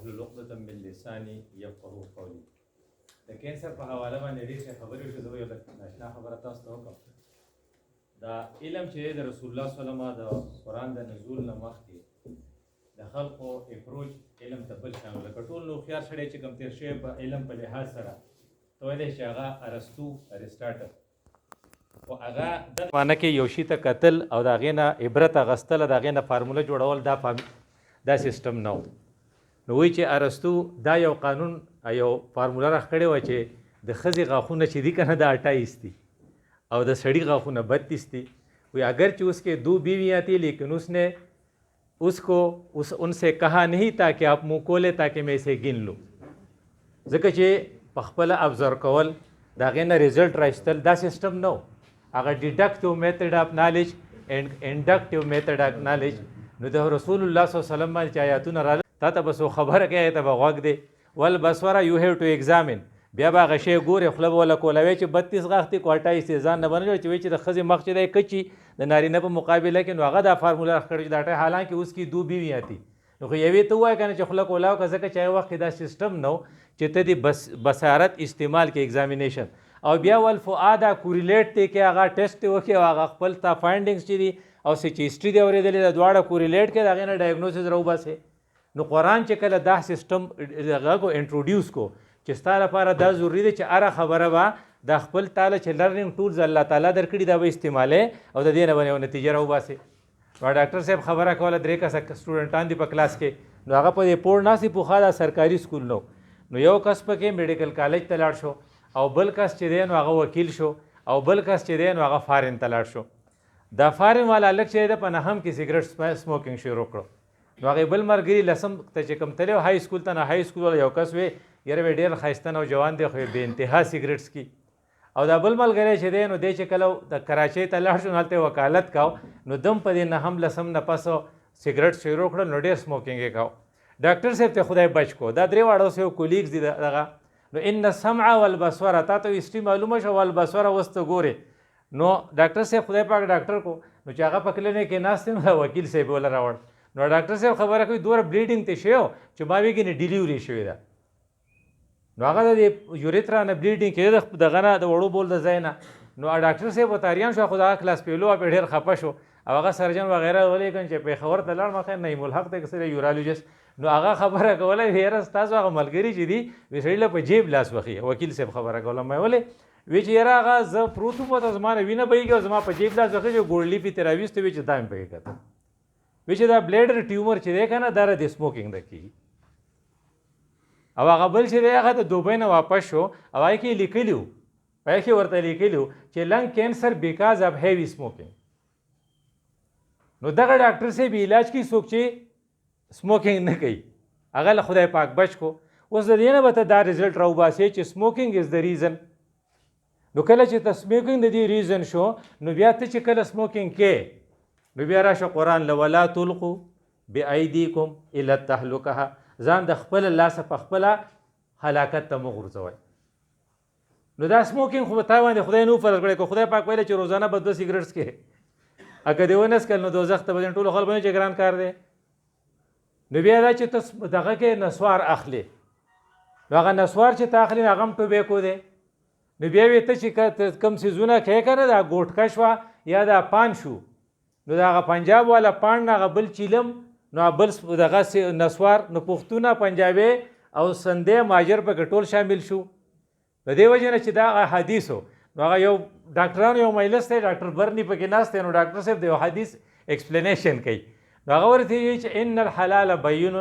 واحلل عقدة من لساني يفقهوا قولي. د کینسر په حواله باندې ډېرې خبرې وشوې. زه یو ناشنا خبره تاسو ته وکړم. دا علم چې د رسول الله صلی الله علیه وسلم د قرآن د نزول نه مخکې د خلقو اپروچ علم ته بل شان لکه ټول نو خيار شړی چې کوم تیر شوی په علم په لحاظ سره ته ویلی چې هغه ارسطو ارسټاټل خو هغه د معنی کې یو شي ته کتل او د هغې نه عبرت اخیستل د هغې نه فارموله جوړول دا سیسټم نه و. نو وایي چې ارسطو دا یو قانون یو فارموله راخکړې وه چې د ښځې غاښونه چې دي که نه دا 28 دي او د سړي غاښونه 32 دي. وی اگر چې اس کے 2 بیویاں تھی لیکن اس نے ان سے کہا نہیں تا کہ آپ منہ کولے تاکہ میں اسے گن لوں. ځکه چې په خپله ابزرو کول د هغې نه ریزلټ رایستل دا سیسټم نه و. هغه ډیډکټیو میتھډ اف نالج اینډ انډکټیو میتھډ اف نالج. نو د رسول الله صلی الله علیه وسلم باندې چې آیاتونه راغلل تا ته به څو خبره کوي ته به غوږ دی والبصره یو هیو ټو ایگزامن. بیا به هغه شی ګورې خوله به وله کولاوی چې 32 غاښ دي کو 28 دي ځان نه به نه جوړ چې وایي چې د ښځې مخ چې دی کچي د نارینه په مقابله کې نو هغه دا فارموله راښکړې چې دا ټی حالانکې اوس کې 2 بیویاں دي. نو خو یوې ته ووایه که نه چې خوله کولاو که ځکه چې هغه وخت کې دا سیسټم نه و چې ته د بصارت استعمال کې ایگزامینیشن او بیا والفؤاد کوریلیټ دی کې هغه ټیسټ دی وکړي او هغه خپل تا فایندنګز چې دي او څه چې هسټري دی اورېدلې د دواړه کوریلیټ کړي د هغې نه ډایګنوسز راوباسې. نو قرآن چې کله دا سیسټم هغه کو انټروډیوس کو چې ستا لپاره دا ضروري دی چې هره خبره به د خپل تاله چې لرننګ ټولز الله تعالی درکړي دا به استعمالې او د دې نه به یو نتیجه راوباسې. نو ډاکټر صاحب خبره کوله 3 کسه سټوډنټان دي په کلاس کې نو هغه په دې پوړ ناستې پوخا دا سرکاري سکول نو یو کس پکې میډیکل کالج ته لاړ شو او بل کس چې دی نو هغه وکیل شو او بل کس چې دی نو هغه فارن ته لاړ شو. دا فارن والا هلک چې دی په نهم کې سګرټ سموکینګ شروع کړو. نو هغې بل ملګري لسم ته چې کوم تللی های سکول ته نو های سکول والا یو کس وی یاره وی ډېر ښایسته نوجوان دی خو یې بې انتها سګرټ څکي. او دا بل ملګری چې دی نو دی چې کله د کراچۍ ته لاړ شو نو هلته یې وکالت کاو نو دم په دې نهم لسم نه پس سګرټ شروع کړل نو ډېر سموکینګ یې کاو. ډاکټر صاحب ته خدای بچ کو دا 3 واړه اوس یو کولیګز دي دغه نو ان السمع والبصر تا ته هسټري معلومه شوه والبصر اوس ته ګورې. نو ډاکټر صاحب خدای پاک ډاکټر کو نو چې هغه په کلینیک کې ناست دی نو وکیل صاحب یې وله راوړ. نو ډاکټر صاحب خبره کوي دومره بلیډینګ ته شوی چې ما ویږي نه ډیلیوري شوې ده. نو هغه د یوریترا نه بلیډینګ کېده دغه نه د وړو بول د ځای نه. نو ډاکټر صاحب وتاریان شو خو د هغه کلاس پیلو پې ډېر خفه شو او هغه سرجن وغیره ولیکن چې پېښور ته لاړ مخې نعیم الحق ته کسره یورالوجست. نو هغه خبره کوله یاره ستاسو هغه ملګري چې دي وی سړي له په جیب لاس وخي. وکیل صاحب خبره کوله مې ولې وی چې یاره هغه زه پروت وم ته زما نه وینه بهیږي او زما په جیب لاس وخي چې ګوړلي پې ترې راویسته وي چې دا مې پکې کتل. وی چې دا بلیډر ټیومر چې دی که نه دا د سموکینګ نه کېږي. او هغه بل چې دی هغه د دوبۍ نه واپس شو او هغې کې یې لیکلي وو په هغې کې ورته لیکلي وو چې لنګ کینسر بیکاز اف هیوي سموکینګ. نو دغه ډاکټر صاحب علاج کوي څوک چې سموکینګ نه کوي هغه له خدای پاک بچ کو. اوس د دې نه به ته دا ریزلټ راوباسې چې سموکینګ از د ریزن. نو کله چې ته سموکینګ د دې ریزن شو نو بیا ته چې کله سموکینګ کې نو بیا راشه قرآن له ولا تلقوا بایدیکم الی التهلکه ځان د خپل لاسه په خپله هلاکت ته مه غورځوئ. نو دا سموکینګ خو به تا باندې خدای نه فرض کړی که خدای پاک ویلی چې روزانه به 2 سګرټ څکې اکه دې ونه څکل نو دوزخ ته به ټولو خلکو باندې چې ګران کار دی. نو بیا دا چې ته دغه کې نسوار اخلي نو هغه نسوار چې ته اخلي هغه هم ټوبیکو دی. نو بیا وی ته چې کوم څیزونه کوې که نه دا ګوټکه شوه یا دا پان شو نو د هغه پنجاب والا پان نه هغه بل چیلم نو بل دغه نسوار نو پښتونه پنجابی او سندې ماجر پکې ټول شامل شو. د دې وجې نه چې دا حدیث و نو هغه یو ډاکټرانو یو مجلس دی ډاکټر برني پکې ناست دی نو ډاکټر صاحب د یو حدیث ایکسپلینیشن کوي. نو هغه ورته وایي چې ان الحلال بین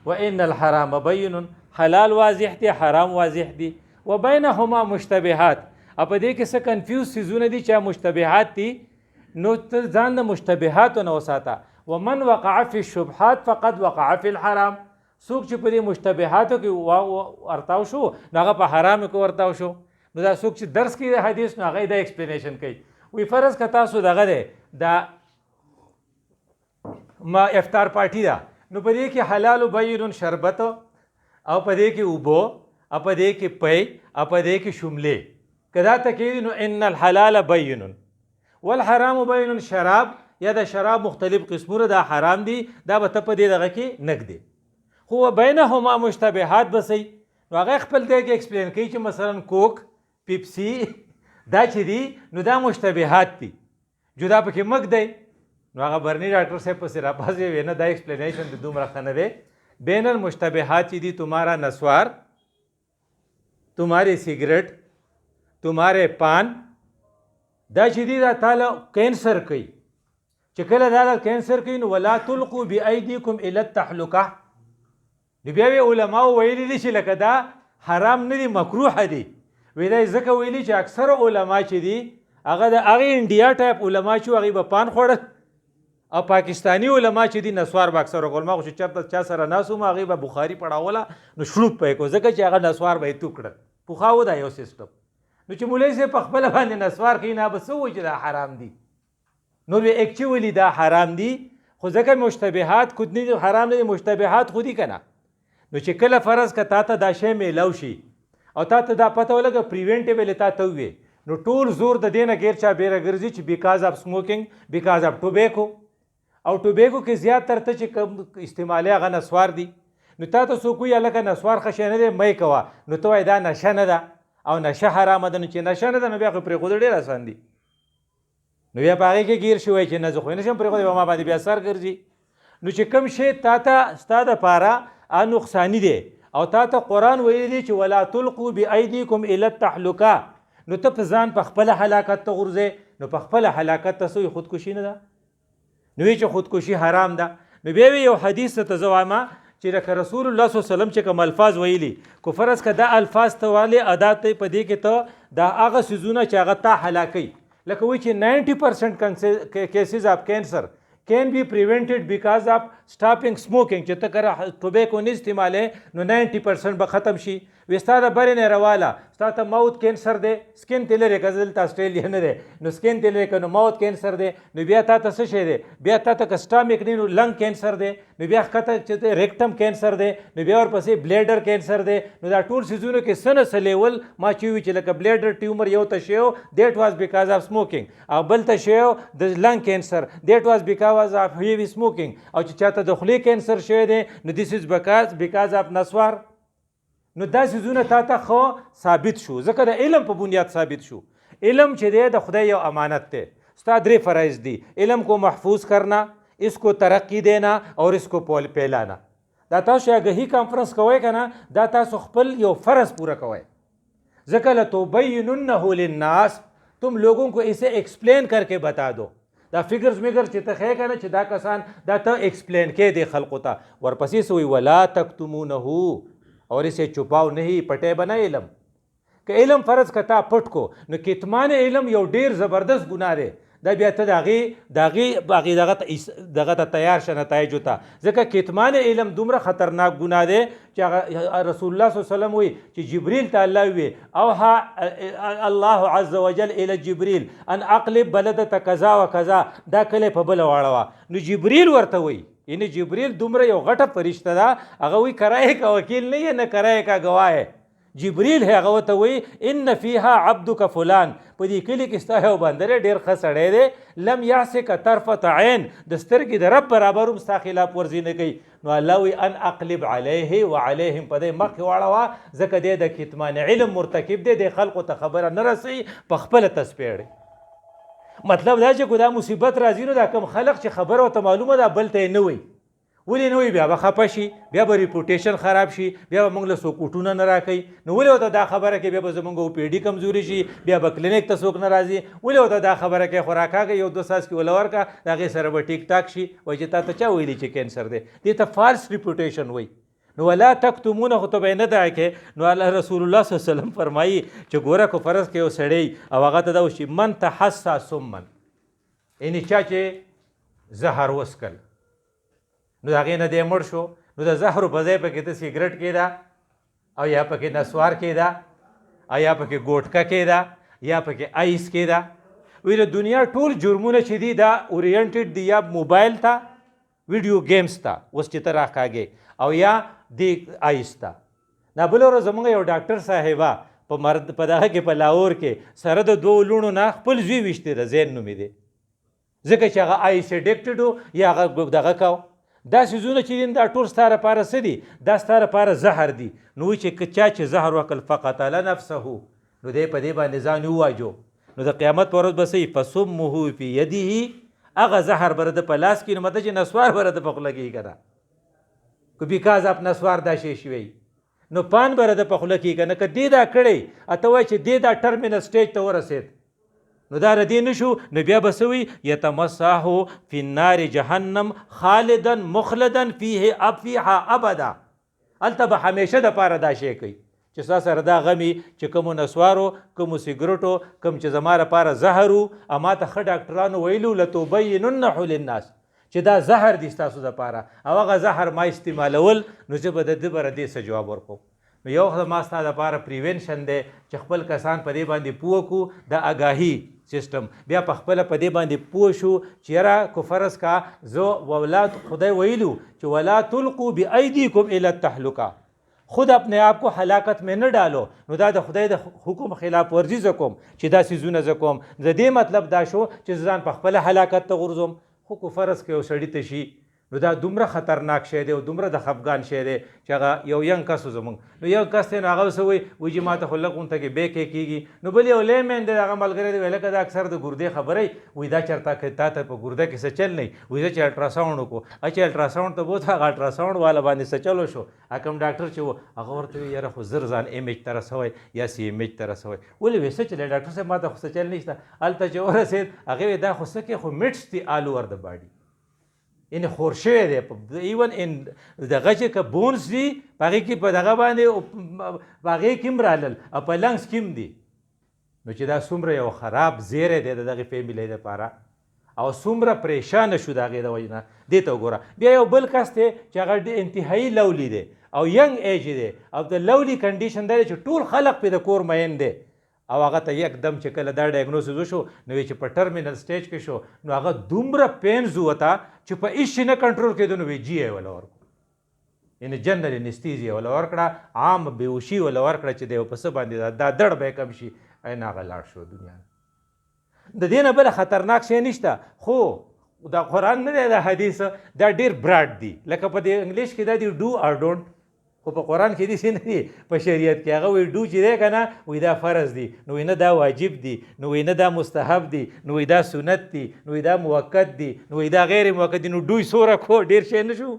و ان الحرام بین. حلال واضح دی حرام واضح دی و بینهما مشتبهات. په دې کې څه کنفیوز څیزونه دي چې مشتبهات دي نو ته ځان د مشتبهاتو نه وساته. ومن وقع فی الشبهات فقد وقع فی الحرام. څوک چې په دې مشتبهاتو کې ورتاو شو نو هغه په حرامو کې ورتاو شو. نو دا څوک چې درس کوي د حدیث نو هغه دا ایکسپلینیشن کوي. وی فرض که تاسو دغه دی دا ما افطار پارټي ده نو په دې کې حلال بین شربت او په دې کې اوبو او په دې کې پی او په دې کې شملې که دا ته کېږي نو ان الحلال بین والحرام بین. شراب یا د شراب مختلف قسمونه دا حرام دي دا به ته په دې دغه کې نږدې. خو بینهما مشتبهات بسئ نو هغه خپل دی کې ایکسپلین کوي چې مثلا کوک پیپسي دا چې دي نو دا مشتبهات دي جدا پکې مګ دی نو هغه برني ډاکټر صاحب پسې راپاسې وی نه دا ایکسپلینیشن د دومره ښه نه دی بین المشتبهات چې دي تمہارا نسوار تمہاری سگریٹ تمہارے پان دا چې دي دا تاله کینسر کوي چې کله دا کینسر کوي نو ولا تلقوا بأیدیکم الی التحلقه نو بیا علماء ویلي دي چې لکه دا حرام نه دي مکروه دي وی دا ځکه ویلي چې اکثر علما چې دي هغه د هغې انډیا ټایپ علما چې هغوی به پان خوړل او پاکستانی علما چې دي نسوار به اکثر علما خو چې چېرته چا سره ناست وم هغوی به بخاري پړاوله نو شروب به یې کړو ځکه چې هغه نسوار به یې تو کړل پخوا و دا یو سیسټم نو چې مولوي صاحب په خپله باندې نسوار کوي نه به څه وایي چې دا حرام دي نو به ایکچولی دا حرام دي خو ځکه مشتبهات خود نه حرام نه دي مشتبهات خودي که نه نو چې کله فرض که تا ته دا شی میلاو شي او تا ته دا پته ولګه پریونټیبل تا ته ووې نو ټول زور د دې نه غیر چا بیره ګرځي چې بیکاز آف سموکینګ بیکاز آف ټوبیکو او ټوبیکو کې زیات تر ته چې کوم استعمالي هغه نسوار دي نو تا ته څوک وایي هلکه نسوار ښه شی نه دی مه یې کوه نو ته وایې دا نشه نه ده او نشه حرامه ده نو چې نشه نه ده نو بیا خو پرېښودل ډېر اسان دي نو بیا په هغې کې ګیر شوی چې نه زه خو یې نشم پرېښودی به ما باندې بیا سر ګرځي نو چې کوم شی تا ته ستا دپاره نقصاني دی او تا ته قرآن ویلی دی چې ولا تلقوا بأیدیکم الی التحلقه نو ته په ځان په خپله هلاکت ته غورځې نو په خپله هلاکت ته څه خودکشي نه ده نو وی چې خودکشي حرام ده نو بیا یو حدیث ته زه وایم چې لکه رسول الله صلی الله علیه وسلم چې کوم الفاظ ویلي کو فرض که دا الفاظ ته والې ادا ته په دې کې ته دا هغه څیزونه چې هغه تا هلاکوي لکه وایي چې 90% cases of cancer can be prevented because of stopping smoking چې ته کله ټوبیکو نه استعمالې نو 90% به ختم شي وی ستا د برې نه رواله ستا ته ماوت کینسر دی سکین ته لرې که دلته اسټرالیا نه دی نو سکین ته لرې که نو ماوت کینسر دی نو بیا تا ته څه شی دی بیا تا ته که سټامیک دی نو لنګ کینسر دی نو بیا ښکته چې ریکټم کینسر دی نو بیا ورپسې بلیډر کینسر دی نو دا ټول څیزونو کې څه نه څه لیول ما چې وي چې لکه بلیډر ټیومر یو ته شی و دیټ واز بیکاز آف سموکینګ او بل ته شی و د لنګ کینسر دیټ واز بیکاز آف هیوي سموکینګ او چې چاته د خولې کینسر شوی دی نو دیس از بیکاز آف نسوار نو دا څیزونه تا ته خو ثابت شو ځکه د علم په بنیاد ثابت شو علم چې دی د خدای یو امانت دی ستا درې فرایض دي علم کو محفوظ کرنا اس کو ترقی دینا اور اس کو پھیلانا دا تاسو آگہی کانفرنس کوئ که نه دا تاسو خپل یو فرض پوره کوئ ځکه لتبیننه للناس تم لوگوں کو اسے ایکسپلین کر کے بتا دو دا فکرز میگر چې ته ښیې که نه چې دا کسان دا ته ایکسپلین کې دی خلقو ته ورپسې سوی ولا تکتمونه اور اسے چھپاؤ نہیں پٹے بنا علم کہ علم فرض کتا پټ کو نو کتمان علم یو ډیر زبردست ګناه دی دا بیا ته د هغې دغه ته تیار شه نتایجو ته ځکه کتمان علم دومره خطرناک ګناه دی چې هغه رسول الله صلی الله علیه وسلم وایي چې جبریل ته الله وی اوحى الله عز وجل الی جبریل ان اقلب بلدة کذا و کذا دا کلی په بله واړوه نو جبریل ورته وایي یعنی جبریل دومره یو غټه فرشته ده هغه وایي کرایې کا وکیل نه یې نه کرایې کا ګواه جبریل هغه ورته وایي ان فیها عبدک فلان په دې کلي کې ستا یو بندر ډېر ښه سړی دی لم یعصک طرفة عین د سترګې د رب برابر هم ستا خلاف ورزي نه کوي نو الله وایي ان اقلب علیه وعلیهم په دې مخکې واړوه ځکه دی د کتمان علم مرتکب دی د خلقو ته خبره نه رسوي په خپله تسپیړي مطلب دا چې دا مصیبت راځي نو دا کم خلق چې خبره ورته معلومه ده بل ته یې نه وایي ولې نه وایي بیا به خفه شي بیا به ریپوټیشن خراب شي بیا به موږ له څوک اوټونه نه راکوي نو ولې ورته دا خبره کوي بیا به زموږ اوپیډي کمزوري شي بیا به کلینیک ته څوک نه راځي ولې ورته دا خبره کوي خو راکاږه یو 2 څاڅکي وله ورکړه د هغې سره به ټیک ټاک شي وایي چې تا ته چا ویلي چې کینسر دی دې ته فالس ریپوټیشن وایي نو ولا تکتمونه خو ته به یې نه دا کې نو الله رسول الله صلی الله علیه وسلم فرمایي چې ګوره کو فرض کې یو سړی او هغه ته دا وشي من تحسا سمن یعنی چا چې زهر وسکل نو د هغې نه دی مړ شو نو د زهرو په ځای پکې ته سګرټ کېده او یا پکې نسوار کېده او یا پکې ګوټکه کېده یا پکې آیس کېده وی د دنیا ټول جرمونه چې دي دا اورینټډ دي یا موبایل ته ویډیو گیمز ته اوس چې ته راکاږې او یا د آیس ته نه بله ورځ زموږ یو ډاکټر صاحبه په دغه کې په لاهور کې سره د 2 لوڼو نه خپل زوی ویشتې ده زین نومې دی ځکه چې هغه آیس اډکټډ و یا هغه دغه کو دا څیزونه چې دي دا ټول ستا لپاره څه دي؟ دا ستا لپاره زهر دي. نو وایي چې چا چې زهر وکړل فقتل نفسه، نو دی په دې باندې ځان وواجو، نو د قیامت په ورځ به څه فسمه فی یده، هغه زهر به د په لاس کې، نو مطلب چې نسوار به د په خوله کېږي که نه، که بیکاز اپ نسوار دا شی شوی، نو پان به د په خوله کېږي که نه. که دې دا کړی اته وایي چې دې دا ټرمینل سټیج ته ورسېد، نو دا ردې نه شو، نو بیا به څه وي یتمسحو فی النار جهنم خالدا مخلدا فیها ابدا، هلته به همیشه دپاره دا شی کوي چې ستا سره دا غمي چې کومو نسوارو، کومو سګرټو، کوم چې زما لپاره زهر و، اما ته ښه ډاکټرانو ویلو لتبیننه للناس چې دا زهر دي ستاسو دپاره، او هغه زهر ما استعمالول، نو زه به د ده به ردې څه جواب ورکوم. نو یو خو ما ستا دپاره پریوینشن دی چې خپل کسان په دې باندې پوه کړو، د اګاهي سیسټم، بیا په خپله په دې باندې پوه شو چې یاره که فرض کا زه ولا خدای ویلو چې ولا تلقوا بایدیکم الی التهلکه، خود اپنے آپ کو حلاکت میں نه ډالو، نو دا د خدای د حکم خلاف ورزي زه کوم چې دا څیزونه زه کوم، د دې مطلب دا شو چې ځان په خپله حلاکت ته غورځوم. خو که فرض که یو سړي ته شي، نو دا دومره خطرناک شی دی او دومره د خفګان شی دی چې هغه یو ینګ کس و زموږ، نو یو کس دی، نو هغه څه وایي چې ما ته خو لږ غونته کې بیکې کېږي، نو بل یو لیمین دی هغه ملګری دی وایي لکه دا اکثر د ګردې خبرې وایي دا چېرته تا ته په ګرده کې څه چل نه وایي، زه چې الټراساونډ وکړو، چې الټراساونډ ته بوت هغه الټراساونډ والا باندې څه چلو شو، کوم ډاکټر چې و هغه ورته وایي یاره خو زر ځان ایمیج ته رسوی یا سی ایمیج ته رسوی، ولې وایي څه چلی ډاکټر صاحب ما ته خو څه چل نشته. هلته چې ورسېد هغې وایي دا خو څه کې خو میټس دي آل اوور د باډي، یعنې خور شوی دی، ایون ان دغه چې که بونس دي په هغې کې په دغه باندې په هغې کې هم رالل او په لنګس کې هم دي، نو چې دا څومره یو خراب زیری دی د دغې فیملۍ دپاره، او څومره پریشانه شو د هغې د وجې نه. دې ته وګوره. بیا یو بل کس دی چې هغه انتهایي لولی دی او ینګ ایج دی، او د لولی کنډیشن دا دی چې ټول خلق پې د کور مین دی، او هغه ته یکدم چې کله دا ډایګنوسز وشو، نو چې په ټرمینل سټیج کې شو، نو هغه دومره پینز وته چې په هېڅ شي نه کنټرول کېدو، نو وایي جی یې وله ورکړو، یعنې جنرل انستیزیا وله ورکړه، عام بېهوشي وله ورکړه چې دی په څه باندې دا دړ به یې کم شي، این هغه لاړ شو دنیا نه. د دې نه بله خطرناک شی نشته، خو دا قرآن نه دی، دا حدیث دا ډېر براډ دی، لکه په دې انګلیش کې دا دی ډو اور ډونټ، خو په قرآن کې داسې نه دي، په شریعت کې هغه وایي ډو چې دی که نه وایي دا فرض دي، نو وایي نه دا واجب دي، نو وایي نه دا مستحب دي، نو وایي دا سنت دي، نو وایي دا موقت دي، نو وایي دا غیر موقت دي، نو ډوی څومره کو ډېر شی نه شو.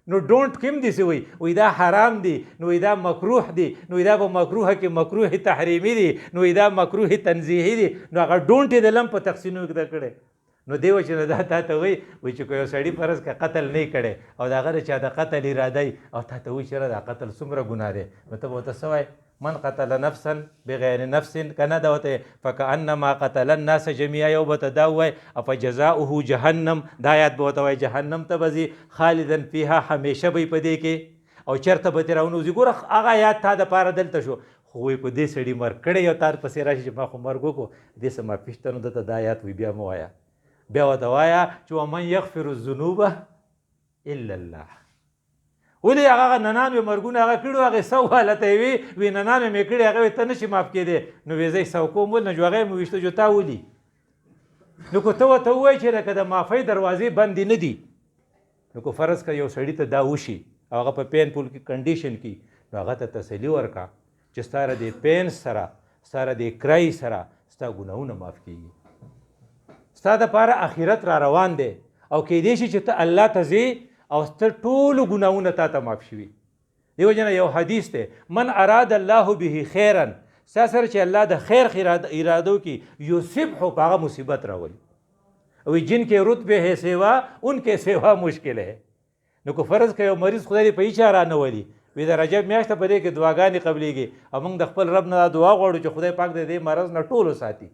نو ډونټ کې هم داسې وایي دا حرام دي، نو وایي دا مکروه دي، نو وایي دا په مکروه کې مکروه تحریمي دي، نو وایي دا مکروه تنزیهي دي، نو هغه ډونټ یې د لم په تقسیمونو کې ده کړی. نو دی وجې نه دا تا ته وایي چې که یو سړي فرض که قتل نه یې کړی او د هغه د چا د قتل اراده وي او تا ته وایي چې دا قتل څومره ګناه دی، نو ته به ورته څه وایې؟ من قتل نفسا بغیر نفس، که نه دا ورته فکأنما قتل الناس جمیعا، یو به ته دا ووایي افجزاؤه جهنم، دا آیات به ورته وایي جهنم ته به ځي، خالدا فیها، همیشه به یې په دې کې، او چېرته به ترې راونوځي. ګوره هغه آیات تا دپاره دلته شو، خو وایي که دې سړي مرګ کړی او تا پسې راشي چې ما خو مرګ وکړو، دې څه معافي شته، نو دته دا آیات وایي بیا مه وایه، بیا ورته وایه چې ومن یغفر الذنوب الا الله. ولې هغه ننان مې مرګونه هغه کړي، هغې سو حالته یې وي ننان مې کړي، هغه ته نه شي معاف کېدی، نو وایي زه یې سو کوم ول، نه جو هغه یې مې ویشته جو تا ولي. نو که ته ورته ووایې چې لکه د معافۍ دروازې بندې نه دي، نو که فرض که یو سړي ته دا وشي او هغه په پین پول کې کنډیشن کې، نو هغه ته تسلي ورکړه چې ستا د دې پین سره، ستا د دې کرای سره ستا ګناهونه معاف کېږي، ستا دپاره آخرت را روان دی، او کیدای شي چې ته الله ته ځې او ته ټولو ګناهونه تا ته معاف شوي. دې وجې نه یو حدیث دی، من اراد الله به خیرا، ستا سره چې الله د خیر اراده وکړي، یصبحو په هغه مصیبت راولي، او جن کے رتبے ہے سیوا ان کے سیوا مشکل ہے. نو که فرض که یو مریض خدای دې په هېڅ چا رانولي، وایي د رجب میاشته په دې کې دعاګانې قبلېږي، او موږ د خپل رب نه دا دعا غواړو چې خدای پاک د دې مرض نه ټولو ساتي.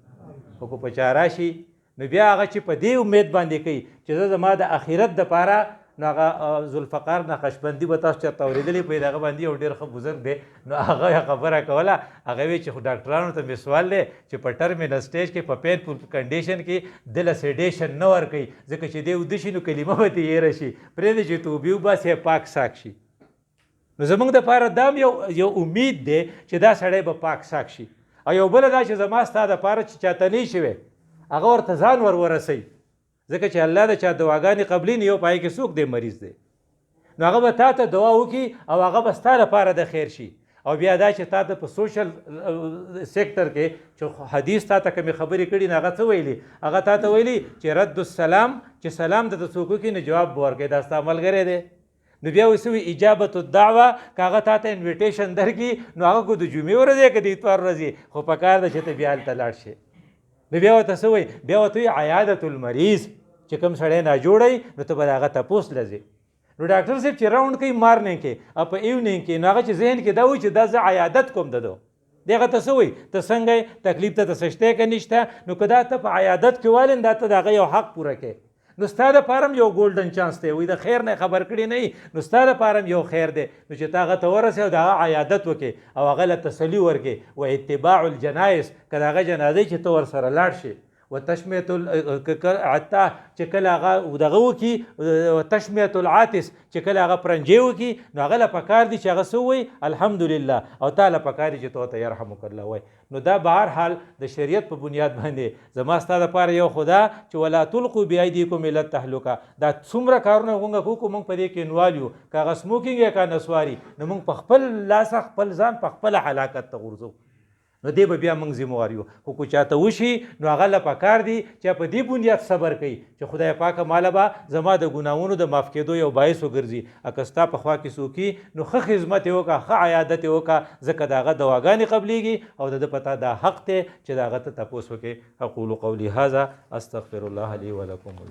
خو که په چا راشي، نو بیا هغه چې په دې امید باندې کوي چې زه زما د آخرت دپاره، نو هغه ذوالفقار نقشبندي به تاسو چېرته اورېدلې په دغه باندې یو ډېر ښه بزرګ دی، نو هغه خبره کوله، هغه وایي چې خو ډاکټرانو ته مې سوال دی چې په ټرمینل سټیج کې په پین پول کنډیشن کې دله سیډیشن نه ورکوي، ځکه چې دی وده شي نو کلمه به ترې هېره شي، پرېږدي چې توبې وباسي پاک ساک شي. نو زموږ دپاره دا یو امید دی چې دا سړی به پاک ساک شي. او یو بله دا چې زما ستا دپاره چې چاته نه شوی، هغه ورته ځان ورسوي، ځکه چې الله د چا دعاګانې قبلي نه یو پای کې څوک دی مریض دی نو هغه به تا ته دعا وکړي او هغه به ستا لپاره د خیر شي او بیا دا چې تا ته په سوشل سیکټر کې چې حدیث تا ته کومې خبرې کړي نو هغه څه ویلي هغه تا ته ویلي چې رد السلام چې سلام د څوک وکړي نو جواب به ورکړي دا ستا ملګری دی نو بیا وایي څه وي اجابت الدعوه که هغه تا ته انویټیشن درکړي نو هغه کو د جمعې ورځ دی که د اتوار ورځ خو پکار ده چې ته بیا هلته لاړ شې نو بیا ورته څه وایي بیا ورته وایي عیادت المریض چې کوم سړی ناجوړی نو ته به د هغه تپوس لځې نو ډاکټر صاحب چې راوند کوي مارنینګ کې او په ایونینګ کې نو هغه چې ذهن کې دا وایي چې دا زه عیادت کوم د دی هغه ته څه وایي ته څنګه یې تکلیف ته ته څه شته که نشته نو که دا ته په عیادت کې والین دا ته د هغه یو حق پوره کړې نو ستا دپاره هم یو ګولډن چانس دی وایي د خیر نه خبر کړي نه وي نو ستا دپاره هم یو خیر دی نو چې ته هغه ته ورسې او د هغه عیادت وکړې او هغه له تسلي ورکړې و اتباع الجنایز که د هغه جنازې چې ته ورسره لاړ شې وتشمیت عطا چې کله هغه دغه وکړي وتشمیت العاطس چې کله هغه پرنجې وکړي نو هغه له پکار دي چې هغه څه وایي الحمدلله او تا له پکار دي چې تو ته یرحمک الله وایي نو دا به هر حال د شریعت په بنیاد باندې زما ستا دپاره یو خدا چې ولا تلقوا بایدیکم الی التهلکه دا څومره کارونه مونږ کوو مونږ په دې کې انوال یو که هغه سموکینګ یا که نسواري نو مونږ په خپل لاسه خپل ځان په خپله هلاکت ته غورځو نو دی به بیا موږ ذموار یو خو که چاته وشي نو هغه له پکار دی چې په دې بنیاد صبر کوي چې خدای پاکه ماله به زما د ګناهونو د معاف کېدو یو باعث وګرځي که ستا په خوا کې څوک نو ښه خدمت یې وکړه ښه عیادت یې وکړه ځکه د هغه دواګانې قبلیږي او د ده په تا دا حق دی چې د هغه ته تپوس وکړې اقول قولي هذا استغفر الله لي ولکم